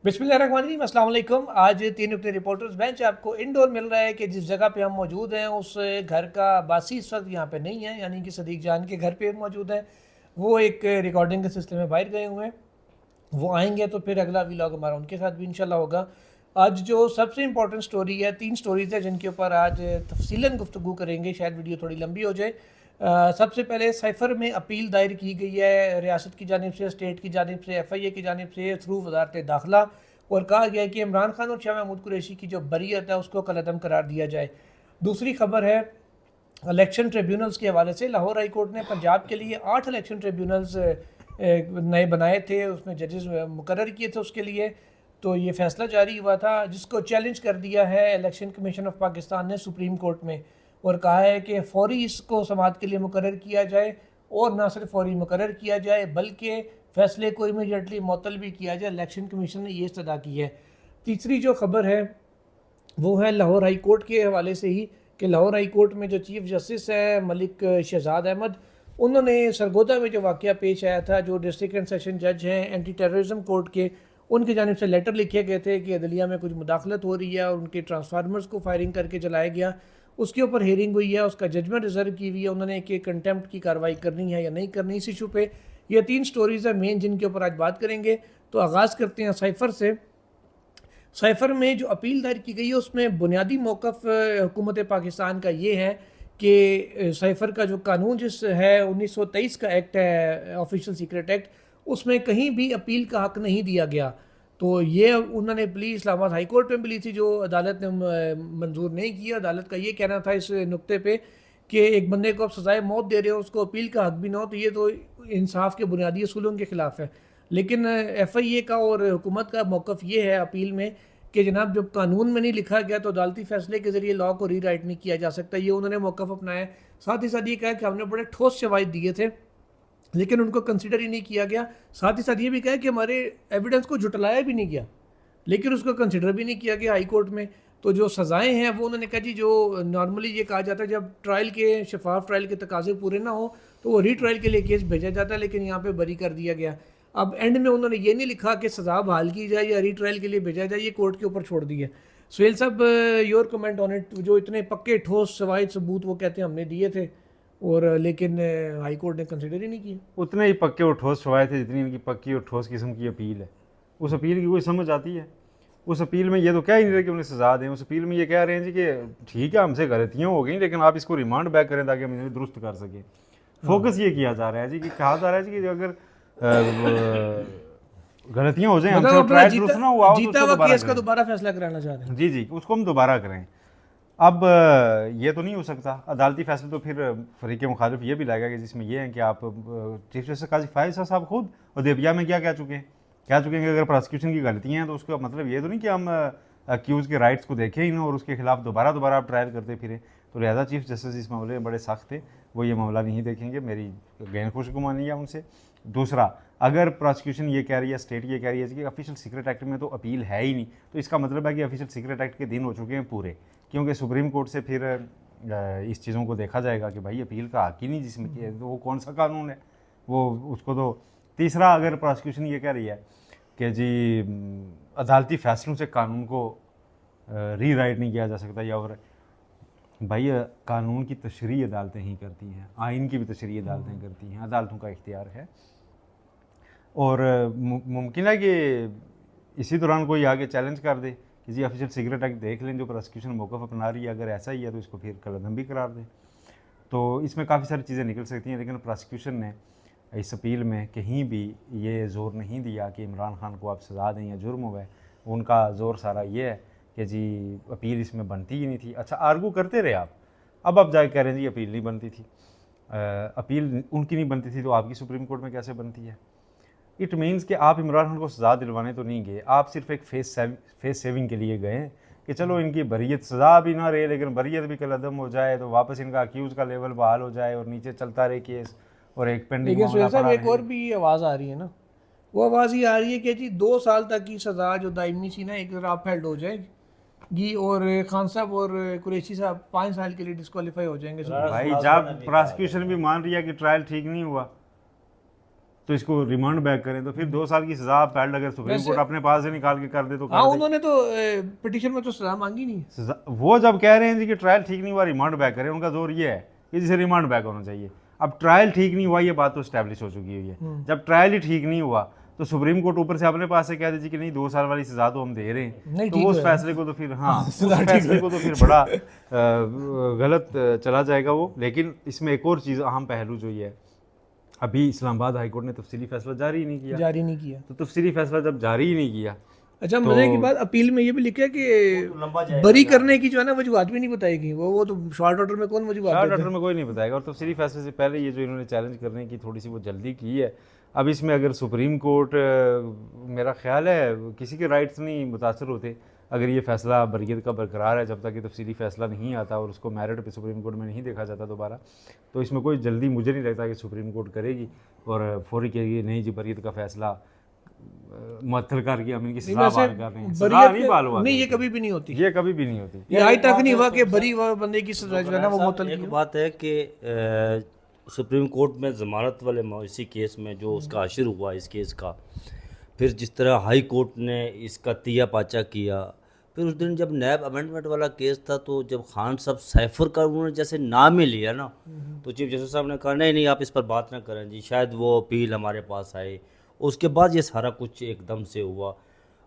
बिस्मिल्लाहिर्रहमानिर्रहीम, अस्सलाम वालेकुम। आज तीन नुकते रिपोर्टर्स बेंच आपको इंडोर मिल रहा है कि जिस जगह पे हम मौजूद हैं उस घर का बासी इस वक्त यहाँ पे नहीं है, यानी कि सदीक जान के घर पे मौजूद है। वो एक रिकॉर्डिंग के सिलसिले में बाहर गए हुए हैं। वो आएंगे तो फिर अगला व्लॉग हमारा उनके साथ भी इंशाल्लाह होगा। आज जो सबसे इंपॉर्टेंट स्टोरी है, तीन स्टोरीज है जिनके ऊपर आज तफसीलन गुफ्तगू करेंगे, शायद वीडियो थोड़ी लंबी हो जाए। सबसे पहले साइफ़र में अपील दायर की गई है रियासत की जानिब से, स्टेट की जानिब से, FIA की जानिब से थ्रू वजारत दाखिला, और कहा गया है कि इमरान खान और शाह महमूद कुरैशी की जो बरीयत है उसको कलअदम करार दिया जाए। दूसरी खबर है इलेक्शन ट्रिब्यूनल्स के हवाले से। लाहौर हाई कोर्ट ने पंजाब के लिए 8 इलेक्शन ट्रिब्यूनल्स नए बनाए थे, उसमें जजेस मुकर्रर किए थे उसके लिए। तो ये फैसला जारी हुआ था जिसको चैलेंज कर दिया है इलेक्शन कमीशन ऑफ पाकिस्तान ने सुप्रीम कोर्ट में, और कहा है कि फ़ौरी इसको समाअत के लिए मुकर्रर किया जाए, और ना सिर्फ फ़ौरी मुकर्रर किया जाए बल्कि फ़ैसले को इमीडिएटली मुअत्तल भी किया जाए। इलेक्शन कमीशन ने ये इस्तदा की है। तीसरी जो खबर है वो है लाहौर हाई कोर्ट के हवाले से ही, कि लाहौर हाई कोर्ट में जो चीफ़ जस्टिस है मलिक शहजाद अहमद, उन्होंने सरगोदा में जो वाक़या पेश आया था, जो डिस्ट्रिक्ट एंड सेशन जज हैं एंटी टेररिज्म कोर्ट के, उनकी जानिब से लेटर लिखे गए थे कि अदलिया में कुछ मुदाखलत हो रही है और उनके ट्रांसफार्मर्स को फायरिंग करके जलाया गया। उसके ऊपर हेयरिंग हुई है, उसका जजमेंट रिजर्व की हुई है, उन्होंने कि कंटेम्प्ट की कार्रवाई करनी है या नहीं करनी इस इशू पे। ये तीन स्टोरीज़ है मेन जिनके ऊपर आज बात करेंगे। तो आगाज़ करते हैं साइफ़र से। साइफ़र में जो अपील दायर की गई है उसमें बुनियादी मौक़िफ़ हुकूमत पाकिस्तान का ये है कि साइफ़र का जो कानून जिस है 1923 का एक्ट है, ऑफिशियल सीक्रेट एक्ट, उसमें कहीं भी अपील का हक़ नहीं दिया गया। तो ये उन्होंने प्ली इस्लामाबाद हाई कोर्ट में भी ली थी, जो अदालत ने मंजूर नहीं किया। अदालत का ये कहना था इस नुक्ते पे कि एक बंदे को आप सज़ाए मौत दे रहे हो, उसको अपील का हक़ भी ना हो, तो ये तो इंसाफ के बुनियादी असूलों के ख़िलाफ़ है। लेकिन FIA का और हुकूमत का मौक़िफ़ ये है अपील में कि जनाब जब कानून में नहीं लिखा गया तो अदालती फ़ैसले के ज़रिए लॉ को रीराइट नहीं किया जा सकता। ये उन्होंने मौक़िफ़ अपनाया। साथ ही साथ ये कहा कि हमने बड़े ठोस शवाहिद दिए थे लेकिन उनको कंसिडर ही नहीं किया गया। साथ ही साथ ये भी कहा कि हमारे एविडेंस को झुटलाया भी नहीं गया, लेकिन उसको कंसिडर भी नहीं किया गया हाई कोर्ट में। तो जो सज़ाएँ हैं वो उन्होंने कहा जी, जो नॉर्मली ये कहा जाता है जब ट्रायल के शफाफ ट्रायल के तकाजे पूरे ना हो तो वो रीट्रायल के लिए केस भेजा जाता है, लेकिन यहाँ पे बरी कर दिया गया। अब एंड में उन्होंने ये नहीं लिखा कि सज़ा बहाल की जाए या रीट्रायल के लिए भेजा जाए, ये कोर्ट के ऊपर छोड़ दिया। सुहेल साहब, योर कमेंट ऑन इट। जो इतने पक्के ठोस शवाहिद सबूत वो कहते हैं हमने दिए थे, और लेकिन हाई कोर्ट ने कंसिडर ही नहीं किया। उतने ही पक्के और ठोस शवायद थे जितनी इनकी पक्की और ठोस किस्म की अपील है। उस अपील की कोई समझ आती है? उस अपील में ये तो कह ही नहीं रहे कि उन्हें सजा दें। उस अपील में ये कह रहे हैं जी कि ठीक है हमसे गलतियाँ हो गई लेकिन आप इसको रिमांड बैक करें ताकि हम इन्हें दुरुस्त कर सकें। फोकस ये किया जा रहा है जी, कि कहा जा रहा है जी कि अगर गलतियाँ हो जाए हमसे मतलब और अपना ट्रायल दुरुस्त ना हुआ हो तो जीता उसको हुआ दोबारा केस का करें। दोबारा फैसला कराना चाह रहे हैं। जी जी, उसको हम दोबारा करें। अब ये तो नहीं हो सकता। अदालती फैसले तो फिर फरीक मुखालिफ ये भी लाएगा कि जिसमें ये है कि आप चीफ जस्टिस काजी फायज साहब खुद उदेबिया में क्या कह चुके हैं कि अगर प्रोसिक्यूशन की गलतियाँ हैं तो उसका मतलब ये तो नहीं कि हम अक्यूज़ के राइट्स को देखें ही ना और उसके खिलाफ दोबारा आप ट्रायल करते फिरें। तो लिहाजा चीफ जस्टिस इस मामले में बड़े सख्त थे, वो ये मामला नहीं देखेंगे। मेरी गैर खुशगुमानी है उनसे। दूसरा, अगर प्रोसिक्यूशन ये कह रही है, स्टेट ये कह रही है कि ऑफिशियल सीक्रेट एक्ट में तो अपील है ही नहीं, तो इसका मतलब है कि ऑफिशियल सीक्रेट एक्ट के दिन हो चुके हैं पूरे, क्योंकि सुप्रीम कोर्ट से फिर इस चीज़ों को देखा जाएगा कि भाई अपील का हक ही नहीं जिसमें कि तो वो कौन सा कानून है वो उसको तो। तीसरा, अगर प्रोसिक्यूशन ये कह रही है कि जी अदालती फैसलों से कानून को रीराइट नहीं किया जा सकता, या और भाई कानून की तशरीह अदालतें ही करती हैं, आइन की भी तशरीह अदालतें करती हैं, अदालतों का इख्तियार है। और मुमकिन है कि इसी दौरान कोई आगे चैलेंज कर दे कि जी ऑफिशियल सीक्रेट एक्ट देख लें जो प्रोसिक्यूशन मौक़िफ़ अपना रही है, अगर ऐसा ही है तो इसको फिर कलअदम भी करार दें। तो इसमें काफ़ी सारी चीज़ें निकल सकती हैं, लेकिन प्रोसिक्यूशन ने इस अपील में कहीं भी ये ज़ोर नहीं दिया कि इमरान खान को आप सज़ा दें या जुर्म हुआ है। उनका ज़ोर सारा ये है कि जी अपील इसमें बनती ही नहीं थी। अच्छा, आर्गू करते रहे आप, अब आप जाके कह रहे हैं जी अपील नहीं बनती थी। अपील उनकी नहीं बनती थी तो आपकी सुप्रीम कोर्ट में कैसे बनती है? इट मीन्स कि आप इमरान खान को सज़ा दिलवाने तो नहीं गए, आप सिर्फ एक फेस सेविंग के लिए गए कि चलो इनकी बरीयत सज़ा भी ना रहे लेकिन बरीयत भी कलअदम हो जाए तो वापस इनका अक्यूज़ का लेवल बहाल हो जाए और नीचे चलता रहे केस और एक पेंडिंग लेकिन मामला सुहेल साहब पड़ा एक और रहे। भी आवाज़ आ रही है ना, वो आवाज़ ये आ रही है कि जी 2 साल तक की सज़ा जो दायमी सी ना एक तरफ हेल्ड हो जाएगी, और खान साहब और कुरैशी साहब 5 साल के लिए डिस्क्वालीफाई हो जाएंगे। भाई जब प्रोसिक्यूशन भी मान रही है कि ट्रायल ठीक नहीं हुआ तो इसको रिमांड बैक करें, तो फिर 2 साल की सजा आप पैड अगर सुप्रीम कोर्ट अपने पास से निकाल के कर दे तो हाँ, कर दे। उन्होंने तो पिटीशन में तो सजा मांगी नहीं। वो जब कह रहे हैं जी कि ट्रायल ठीक नहीं हुआ रिमांड बैक करें, उनका जोर ये है कि जिसे रिमांड बैक होना चाहिए। अब ट्रायल ठीक नहीं हुआ, ये बात तो स्टैब्लिश हो चुकी हुई है। जब ट्रायल ही ठीक नहीं हुआ तो सुप्रीम कोर्ट ऊपर से अपने पास से कह दीजिए कि नहीं 2 साल वाली सजा तो हम दे रहे हैं, तो उस फैसले को तो फिर उस फैसले को तो फिर बड़ा गलत चला जाएगा वो। लेकिन इसमें एक और चीज़ अहम पहलू जो ये है, अभी इस्लामाबाद हाई कोर्ट ने तफसीली फैसला जारी नहीं किया। तो तफसीली फैसला जब जारी ही नहीं किया, अच्छा, मजे की बात, अपील में ये भी लिखा है कि बरी करने की जो है ना वजूहत भी नहीं बताएगी। वो तो शॉर्ट ऑर्डर में कौन वजूहत शॉर्ट ऑर्डर में कोई नहीं बताएगा। और तफसीली फैसले से पहले ये जो इन्होंने चैलेंज करने की थोड़ी सी वो जल्दी की है। अब इसमें अगर सुप्रीम कोर्ट, मेरा ख्याल है किसी के राइट्स नहीं मुतासर होते अगर ये फैसला बरियत का बरकरार है, जब तक ये तफसीली फैसला नहीं आता और उसको मेरिट पे सुप्रीम कोर्ट में नहीं देखा जाता दोबारा, तो इसमें कोई जल्दी मुझे नहीं लगता कि सुप्रीम कोर्ट करेगी और फौरी कहेगी नहीं जी बरियत का फैसला मुअत्तल करके हम इनकी सजा बहाल कर रहे हैं। सजा नहीं बहाल हुआ, नहीं, ये कभी भी नहीं होती, ये कभी भी नहीं होती। ये आज तक नहीं हुआ कि बरी बंदे की सजा जो है ना वो मुअत्तल एक बात है कि सुप्रीम कोर्ट में ज़मानत वाले इसी केस में जो उसका आशिर हुआ इस केस का, फिर जिस तरह हाई कोर्ट ने इसका तिया पाचा किया, फिर उस दिन जब नैब अमेंडमेंट वाला केस था तो जब खान साहब सैफर का उन्होंने जैसे नाम ही लिया ना, तो चीफ जस्टिस साहब ने कहा नहीं नहीं आप इस पर बात ना करें जी, शायद वो अपील हमारे पास आए। उसके बाद ये सारा कुछ एकदम से हुआ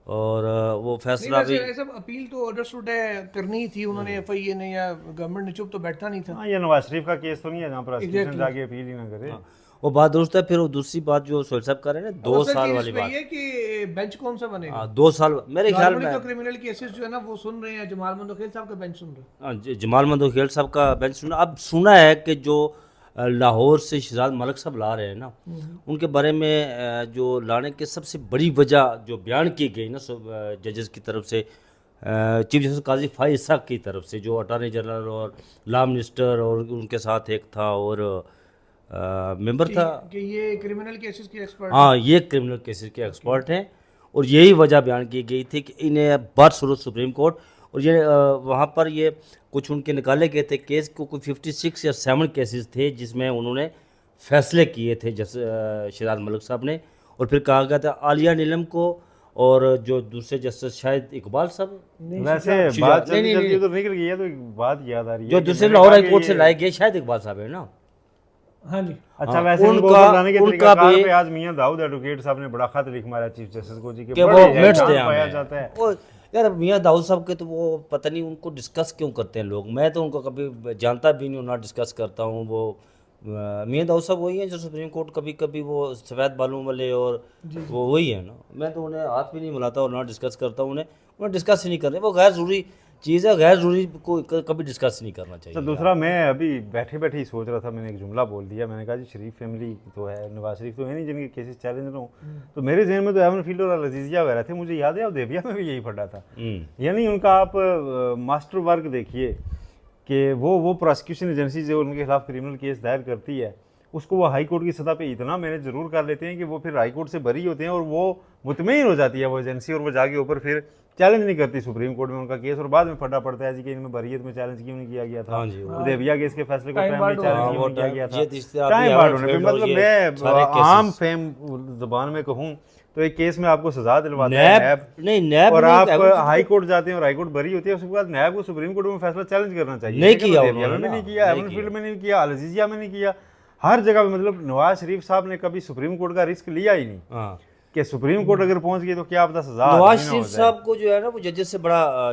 और वो फैसला भी सब अपील तो अंडरस्टूड है करनी थी उन्होंने, एफआईए ने या गवर्नमेंट ने, चुप तो बैठना नहीं था। हाँ, ये नवाज शरीफ का केस तो नहीं है जहाँ प्रोसिक्यूशन जाके अपील ही ना करे। वो बात दुरुस्त है। फिर वो दूसरी बात जो सोहेल साहब कर रहे हैं ना 2 साल वाली बात, ये कि बेंच कौन सा बनेगा। 2 साल मेरे ख्याल में तो क्रिमिनल केसेस जो है ना वो सुन रहे हैं, जमाल मंदोखेल साहब का बेंच सुन रहे हैं। जमाल मंदोखेल साहब का बेंच सुना। अब सुना है कि जो लाहौर से शहजाद मलिक साहब ला रहे हैं ना, उनके बारे में जो लाने की सबसे बड़ी वजह जो बयान की गई ना जजेस की तरफ से, चीफ जस्टिस काजी फाइज साहब की तरफ से, जो अटॉर्नी जनरल और लॉ मिनिस्टर और उनके साथ एक था और मेंबर था कि ये क्रिमिनल केसेस के एक्सपर्ट, हाँ ये क्रिमिनल केसेस के एक्सपर्ट हैं, और यही वजह बयान की गई थी कि इन्हें बदसूरत सुप्रीम कोर्ट, और ये वहाँ पर ये कुछ उनके निकाले गए थे केस को, कोई 56 या 7 केसेस थे जिसमें उन्होंने फैसले किए थे शहजाद मलिक साहब ने। और फिर कहा गया था आलिया नीलम को और जो दूसरे जस्टिस शायद इकबाल साहब, वैसे बात जल्दी जल्दी तो निकल गई है, तो एक बात याद आ रही है जो दूसरे लाहौर हाई कोर्ट से लाए गए, शायद इकबाल साहब है ना। हाँ जी। अच्छा, वैसे उनका भी आज मियां दाऊद एडवोकेट साहब ने बड़ा खत लिख मारा चीफ जस्टिस को जी कि वो मिट्स दे पाया जाता है। वो यार मियां दाऊद साहब के तो वो पता नहीं उनको डिस्कस क्यों करते हैं लोग, मैं तो उनको कभी जानता भी नहीं, ना डिस्कस करता हूँ। वो मियां दाऊद साहब वही हैं जो सुप्रीम कोर्ट कभी कभी वो सफ़ेद बालों वाले, और वो वही है ना। मैं तो उन्हें हाथ भी नहीं मिलाता और ना डिस्कस करता हूँ, उन्हें डिस्कस ही नहीं करने, वो गैर ज़रूरी चीज़ है, गैर ज़रूरी को कभी डिस्कस नहीं करना चाहिए। तो दूसरा, मैं अभी बैठे बैठे ही सोच रहा था, मैंने एक जुमला बोल दिया, मैंने कहा जी शरीफ फैमिली तो है, नवाज शरीफ तो है नहीं जिनके केसेस चैलेंज ना हो, तो मेरे जहन में तो एवन फील्ड और लजीजिया वगैरह थे। मुझे याद है अब देविया में भी यही पड़ा था। यानी उनका आप मास्टर वर्क देखिए कि वो प्रोसिक्यूशन एजेंसी जो उनके खिलाफ क्रिमिनल केस दायर करती है, उसको वो हाई कोर्ट की सतह पे इतना मैनेज जरूर कर लेते हैं कि वो फिर हाई कोर्ट से बरी होते हैं और वो मुतमईन हो जाती है वो एजेंसी, और वो जाके ऊपर फिर चैलेंज नहीं करती सुप्रीम कोर्ट में उनका केस, और बाद में फटा पड़ता है जी कि इनमें बरियत में चैलेंज क्यों नहीं किया गया था, देविया केस के फैसले को टाइम में चैलेंज क्यों नहीं किया गया था। टाइम बार्ड होने पे, मतलब मैं आम फेम जुबान में कहूँ तो एक केस में आपको सजा दिलवाते हैं नैब, और आप हाई कोर्ट जाते हैं और हाई कोर्ट बरी होती है, उसके बाद नैब को सुप्रीम कोर्ट में फैसला चैलेंज करना चाहिए। नहीं किया, नहीं किया, एवन फील्ड में नहीं किया, अलजीजिया में नहीं किया, हर जगह पे। मतलब नवाज शरीफ साहब ने कभी सुप्रीम कोर्ट का रिस्क लिया ही नहीं कि सुप्रीम कोर्ट अगर पहुंच गई तो क्या पता सजा। नवाज शरीफ साहब को जो है ना, वो जजेस से बड़ा,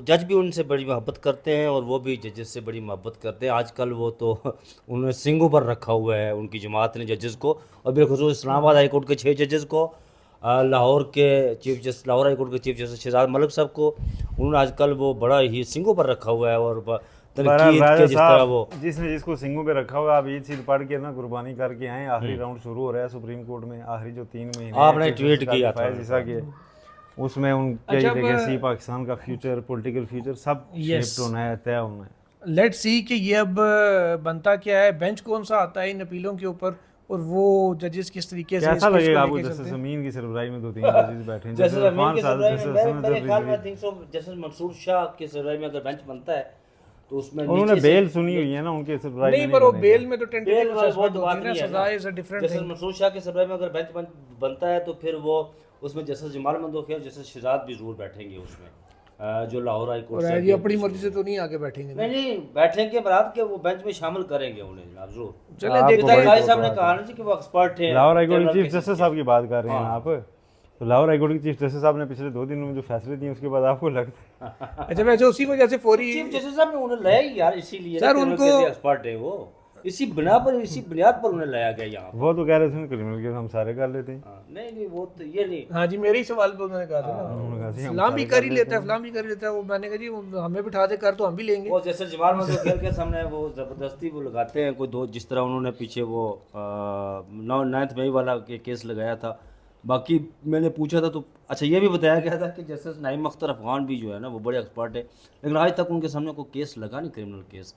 जज भी उनसे बड़ी मोहब्बत करते हैं और वो भी जजेस से बड़ी मोहब्बत करते हैं। आजकल वो तो उन्होंने सिंगों पर रखा हुआ है उनकी जमात ने जजेस को, और बिलखुसूस इस्लामाबाद हाई कोर्ट के 6 जजेस को, लाहौर हाई कोर्ट के चीफ जस्टिस शहजाद मलिक साहब को उन्होंने आजकल वो बड़ा ही सिंगों पर रखा हुआ है। और जिस तरह वो जिसने जिसको सिंगों पे रखा हुआ, आप ईद सीध पढ़ के ना कुर्बानी करके आए, आखिरी राउंड शुरू हो रहा है सुप्रीम कोर्ट में, आखिरी जो 3 महीने आपने ट्वीट किया था के, उसमें उनके लेगेसी, पाकिस्तान का फ्यूचर, पॉलिटिकल फ्यूचर सब शेप्ड होना है, तय होना है। लेट्स सी कि ये अब बनता क्या है, बेंच कौन सा आता है इन अपीलों के ऊपर, और वो जजेस किस तरीके से कैसा लगेगा आपको। जैसे जमीन की सरबराही में 2-3 जजेस बैठे हैं, जैसे मंसूर शाह की सरबराही में अगर बेंच बनता है तो उसमें उन्होंने नीचे से- बेल सुनी हुई है ना उनके सब्राइज नहीं पर वो बेल में तो बेल टेंटेटिव वाला असेसमेंट बहुत बात होती है नहीं ना, है सजा ना। इज अ डिफरेंट जैसे थिंग। मसरूर शाह के सब्राई में अगर बेंच बनता है तो फिर वो उसमें जैसे जमाल मंदोखिया जैसे शहजाद भी जरूर बैठेंगे उसमें, जो लाहौर हाई कोर्ट और से ये अपनी मर्जी से तो नहीं आगे बैठेंगे ना। नहीं बैठेंगे बरात के वो बेंच में शामिल करेंगे उन्हें जनाब जरूर। चले आपको देखते बड़ी हैं। काजी साहब फोटो ने आती कहा ना जी कि वो एक्सपर्ट है लाहौर हाईकोर्ट criminal के चीफ cases जस्टिस के। साहब की बात कर रहे हैं हाँ। आप, तो लाहौर हाईकोर्ट के चीफ जस्टिस साहब ने पिछले 2 दिनों में जो फैसले दिए उसके बाद आपको लगता है अच्छा वैसे उसी वजह से फौरी चीफ जस्टिस साहब ने उन्हें लाया ही यार इसीलिए सर, उनको- एक्सपर्ट है वो, इसी बुनियाद पर उन्हें लाया गया यहाँ। वो तो कह रहे थे क्रिमिनल केस हम सारे कर लेते हैं। हाँ, नहीं वो तो ये नहीं। हाँ जी मेरे ही सवाल पे उन्होंने कहा था उन्होंने कहा ना जी, हम फलां भी सारे कर ही कर लेता है, फलां भी कर ही लेता है। वो मैंने कहा जी हमें बिठा दे कर तो हम भी लेंगे। वो जैसे जमाल मंदोखिया के सामने वो ज़बरदस्ती वो लगाते हैं कोई दो, जिस तरह उन्होंने पीछे वो 9 मई वाला केस लगाया था। बाकी मैंने पूछा था तो अच्छा ये भी बताया गया था कि जस्टिस नाइम अख्तर अफगान भी जो है ना वो बड़े एक्सपर्ट है, लेकिन आज तक उनके सामने कोई केस लगा नहीं, क्रिमिनल केस।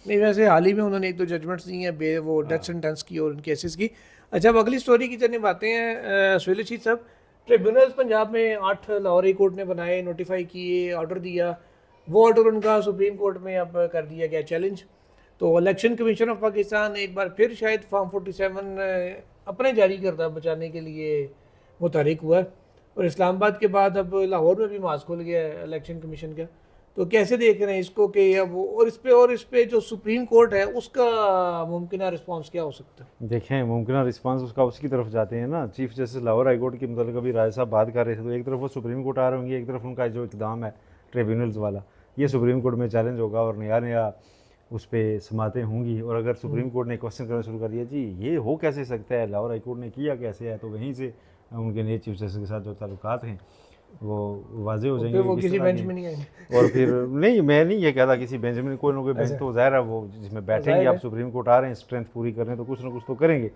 नहीं वैसे हाल ही में उन्होंने 1-2 जजमेंट्स दी हैं वो डेथ सेंटेंस की और उन केसेस की। अच्छा अब अगली स्टोरी की चलने बातें हैं। सुहेल रशीद साहब, ट्रिब्यूनल्स पंजाब में 8 लाहौर हाई कोर्ट ने बनाए, नोटिफाई किए, ऑर्डर दिया। वो ऑर्डर उनका सुप्रीम कोर्ट में अब कर दिया गया चैलेंज। तो इलेक्शन कमीशन ऑफ पाकिस्तान एक बार फिर शायद फॉर्म 47 अपने जारी करदा बचाने के लिए मुतहरिक हुआ है। और इस्लामाबाद के बाद अब लाहौर में भी मास खुल गया है इलेक्शन कमीशन का। तो कैसे देख रहे हैं इसको कि अब और इस पे जो सुप्रीम कोर्ट है उसका मुमकिन रिस्पांस क्या हो सकता है? देखें मुमकिन रिस्पांस उसका उसकी तरफ जाते हैं ना। Chief justice Lahore high court के मतलब अभी राय साहब बात कर रहे थे, तो एक तरफ वो सुप्रीम कोर्ट आ रहे होंगे, एक तरफ उनका जो इकदाम है ट्रिब्यूनल्स वाला ये सुप्रीम कोर्ट में चैलेंज होगा और नया नया उस पर समातें होंगी। और अगर सुप्रीम कोर्ट ने क्वेश्चन करना शुरू कर दिया जी ये हो कैसे सकता है, लाहौर हाई कोर्ट ने किया कैसे है, तो वहीं से उनके नए चीफ जस्टिस के साथ जो ताल्लुकात हैं वो वाजे हो जाएंगे। वो किस किसी तरह बेंच के- में नहीं आएंगे। और फिर नहीं मैं नहीं ये कहता किसी बेंच में, कोई ना कोई बेंच तो ज़ाहिर है वो जिसमें बैठेंगे। ज़ाहिर आप है। सुप्रीम कोर्ट आ रहे हैं स्ट्रेंथ पूरी करने तो कुछ ना कुछ तो करेंगे,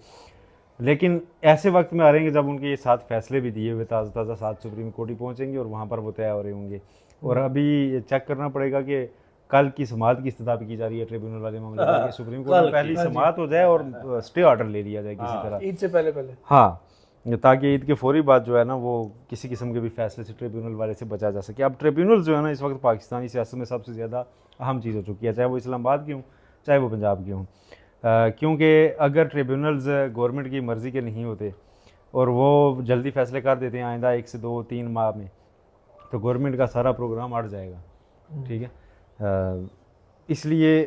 लेकिन ऐसे वक्त में आ रहे हैं जब उनके ये 7 फैसले भी दिए हुए ताज़ा 7 सुप्रीम कोर्ट ही पहुँचेंगे और वहाँ पर वो तय हो रहे होंगे। और अभी ये चेक करना पड़ेगा कि कल की समात की इस्तदा की जा रही है ट्रिब्यूनल वाले मामले पर, कि सुप्रीम कोर्ट में पहली समात हो जाए और स्टे ऑर्डर ले लिया जाए किसी तरह। ईद से पहले हाँ, ताकि ईद के फौरी बाद जो है ना वो किसी किस्म के भी फैसले से ट्रिब्यूनल वाले से बचा जा सके। अब ट्रिब्यूनल जो है ना इस वक्त पाकिस्तानी सियासत में सबसे ज़्यादा अहम चीज़ हो चुकी है, चाहे वो इस्लामाबाद की हों चाहे वो पंजाब की हों। क्योंकि अगर ट्रिब्यूनल्स गवर्नमेंट की मर्ज़ी के नहीं होते और वो जल्दी फैसले कर देते हैं आइंदा 1 से 2-3 माह में, तो गवर्नमेंट का सारा प्रोग्राम अट जाएगा। ठीक है, इसलिए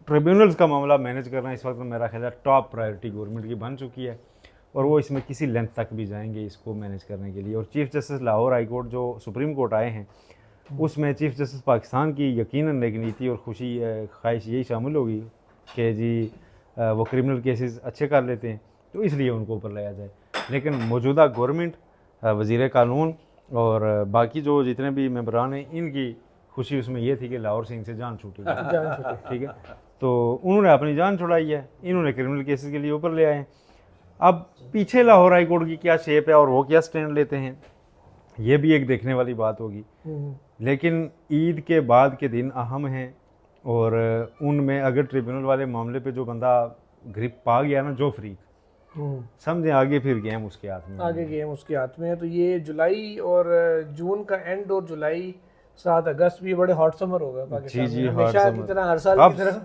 ट्रिब्यूनल्स का मामला मैनेज करना इस वक्त मेरा ख्याल है टॉप प्रायोरिटी गवर्नमेंट की बन चुकी है और वो इसमें किसी लेंथ तक भी जाएंगे इसको मैनेज करने के लिए। और chief justice Lahore high court जो सुप्रीम कोर्ट आए हैं उसमें चीफ जस्टिस पाकिस्तान की यकीनन एक नीति और खुशी ख्वाहिश यही शामिल होगी कि जी वो क्रिमिनल केसेस अच्छे कर लेते हैं तो इसलिए उनको ऊपर लाया जाए। लेकिन मौजूदा गवर्नमेंट, वज़ीर कानून और बाकी जो जितने भी मेंबरान हैं इनकी खुशी उसमें ये थी कि लाहौर सिंह से जान छूटी। ठीक है, तो उन्होंने अपनी जान छुड़ाई है, इन्होंने क्रिमिनल केसेस के लिए ऊपर ले आए हैं। अब पीछे लाहौर हाई कोर्ट की क्या शेप है और वो क्या स्टैंड लेते हैं ये भी एक देखने वाली बात होगी। लेकिन ईद के बाद के दिन अहम हैं और उनमें अगर ट्रिब्यूनल वाले मामले पे जो बंदा ग्रिप पा गया ना, जो फ्री समझे आगे फिर गेम उसके हाथ में, आगे गेम उसके हाथ में है। तो ये जुलाई और जून का एंड और जुलाई 7 अगस्त भी बड़े हॉट समर होगा पाकिस्तान जी, में, hot हमेशा की summer। तरह हर साल अब की तरह।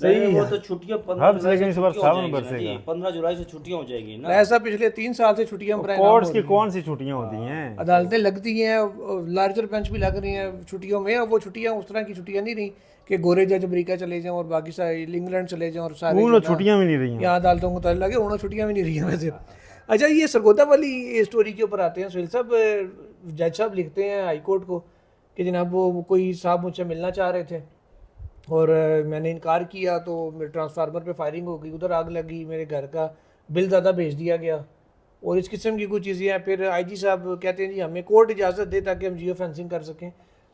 सही सही वो है। तो छुट्टियां अब लेकिन इस बार सावन बरसेगा। 15 जुलाई से छुट्टियां हो जाएगी ना। ऐसा पिछले 3 साल से छुट्टियां कोर्ट्स की कौन सी छुट्टियां होती हैं? अदालतें लगती हैं, लार्जर बेंच भी लग रही हैं छुट्टियों में। अब वो छुट्टियां उस तरह की छुट्टियां नहीं रही कि गोरे जज अमेरिका चले जाएं और बाकी सारे इंग्लैंड चले जाएं और सारे उन छुट्टियां भी नहीं रही हैं। यहाँ अदालतों को तय लगे उन्होंने छुट्टियां भी नहीं रही हैं वैसे। अच्छा ये सरगोदा वाली स्टोरी के ऊपर आते हैं सुहेल साहब। जज साहब लिखते हैं हाई कोर्ट को कि जनाब वो कोई साहब मुझसे मिलना चाह रहे थे और मैंने इनकार किया तो मेरे ट्रांसफार्मर पे फायरिंग हो गई, उधर आग लगी, मेरे घर का बिल ज़्यादा भेज दिया गया और इस किस्म की कुछ चीज़ें हैं। फिर आईजी साहब कहते हैं जी हमें कोर्ट इजाज़त दे ताकि हम जियो फेंसिंग कर सकें।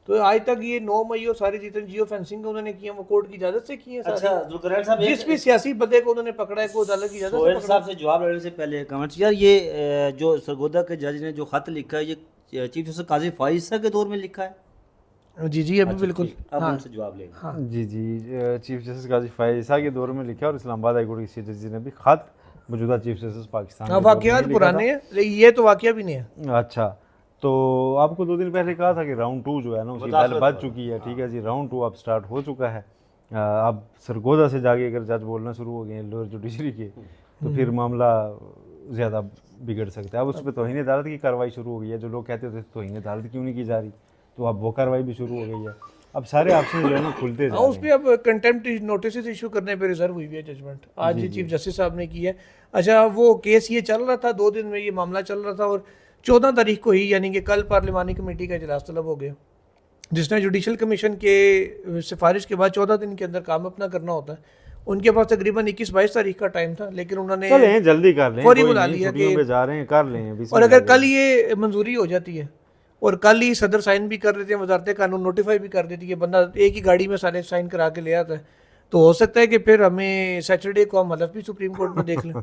तो आज तक ये 9 मई और सारी जितने जियो फेंसिंग उन्होंने किए वो कोर्ट की इजाज़त से किए हैं सारी। अच्छा जुल्करनैन साहब, जिस भी सियासी बंदे को उन्होंने पकड़ा है को अदालत की इजाज़त से सोहेल पकड़ा। साहब से जवाब लेने से पहले कमेंट्स यार, ये जो सरगोदा के जज ने जो खत लिखा है ये चीफ जस्टिस काजी फाइज साहब के दौर में लिखा है? जी अभी बिल्कुल। अब उनसे जवाब लेंगे। जी चीफ जस्टिस गाजी फायसा के दौर में लिखा और इस्लामाबाद हाई कोर्ट की जज ने भी खत मौजूदा चीफ जस्टिस पाकिस्तान के दौर में वाकयात लिखा पुराने हैं, ये तो वाकया भी नहीं है। था। अच्छा, तो आपको 2 दिन पहले कहा था कि राउंड 2 जो है ना उसकी बैल बज चुकी है, ठीक है जी, राउंड 2 अब स्टार्ट हो चुका है। अब सरगोदा से जाके अगर जज बोलना शुरू हो गए हैं लोअर जुडिशरी के, तो फिर मामला ज़्यादा बिगड़ सकता है। अब उस पर तौहीन अदालत की कार्रवाई शुरू हो गई है। जो लोग कहते थे तौहीन अदालत क्यों नहीं की जा रही, तो अब वो कार्रवाई भी शुरू हो गई है। अब सारे ऑप्शन जो है ना खुलते जा हाँ, रहे उस हैं। पर अब कंटेम्प्ट नोटिस इशू करने पे रिजर्व हुई है जजमेंट, आज चीफ जस्टिस साहब ने की है। अच्छा, वो केस ये चल रहा था, 2 दिन में ये मामला चल रहा था और 14 तारीख को ही यानी कि कल पार्लिमानी कमेटी का इजलास तलब हो गया, जिसने जुडिशल कमीशन के सिफारिश के बाद 14 दिन के अंदर काम अपना करना होता है। उनके पास तकरीबन 21-22 तारीख का टाइम था, लेकिन उन्होंने चलें जल्दी कर लें, फौरी कोई बुला नहीं, लिया छुट्टियों कि पे जा रहे हैं, कर लें। और अगर कल ये मंजूरी हो जाती है और कल ही सदर साइन भी कर देते हैं, वजारत कानून नोटिफाई भी कर देती है, बंदा एक ही गाड़ी में सारे साइन करा के ले आता है, तो हो सकता है कि फिर हमें सैटरडे को हम हलफ भी सुप्रीम कोर्ट में देख लें।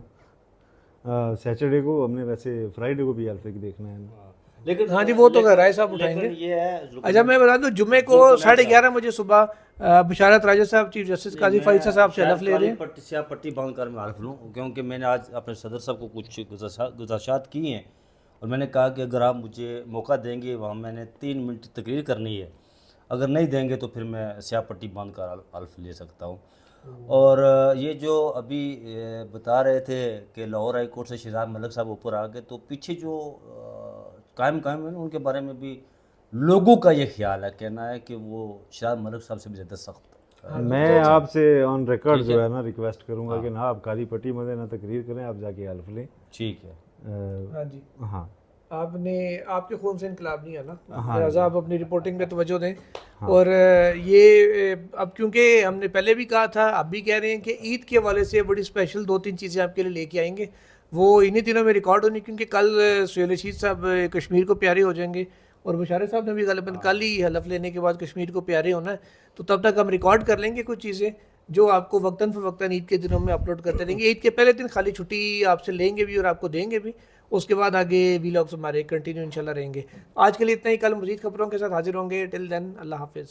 सैटरडे को हमने, वैसे फ्राइडे को भी अल्फे की देखना है ना। लेकिन हाँ जी, वो तो राय साहब उठाएंगे। लेकिन ये है अच्छा, मैं बता दूं, जुम्मे को 11:30 बजे सुबह बिशारत राजा साहब चीफ जस्टिस काजी फाइसा साहब से हलफ ले रहे हैं। स्याह पट्टी बांध कर मैं हल्फ लूँ, क्योंकि मैंने आज अपने सदर साहब को कुछ गुजारिशात की हैं और मैंने कहा कि अगर आप मुझे मौका देंगे, वहाँ मैंने 3 मिनट तकरीर करनी है, अगर नहीं देंगे तो फिर मैं स्याह पट्टी बांध कर हल्फ ले सकता हूँ। और ये जो अभी बता रहे थे कि लाहौर हाई कोर्ट से शहजाद मलिक साहब ऊपर आ गए, तो पीछे जो कायम है ना, उनके बारे में भी लोगों का ये ख्याल है, कहना है कि वो शहजाद मलिक साहब से भी ज़्यादा सख्त। मैं आपसे ऑन रिकॉर्ड जो है ना रिक्वेस्ट करूंगा कि ना आप काली पट्टी मदे ना तकरीर करें, आप जाके हल्फ लें। ठीक है। हाँ जी, हाँ, आपने आपके खून से इनकलाब नहीं आना, हाँ लिहाजा आप अपनी रिपोर्टिंग पे तवज्जो दें। और ये अब क्योंकि हमने पहले भी कहा था, अब भी कह रहे हैं कि ईद के हवाले से बड़ी स्पेशल 2-3 चीज़ें आपके लिए लेके आएंगे, वो इन्हीं दिनों में रिकॉर्ड होनी, क्योंकि कल सुहेल रशीद साहब कश्मीर को प्यारे हो जाएंगे और बशारत साहब ने भी गलबन कल ही हलफ लेने के बाद कश्मीर को प्यारे होना है, तो तब तक हम रिकॉर्ड कर लेंगे कुछ चीज़ें जो आपको वक्तन फ़वक्तन ईद के दिनों में अपलोड करते रहेंगे। ईद के पहले दिन खाली छुट्टी आपसे लेंगे भी और आपको देंगे भी, उसके बाद आगे वीलॉग्स हमारे कंटिन्यू इंशाल्लाह रहेंगे। आज के लिए इतना ही, कल मज़ीद खबरों के साथ हाजिर होंगे। टिल देन, अल्लाह हाफिज़।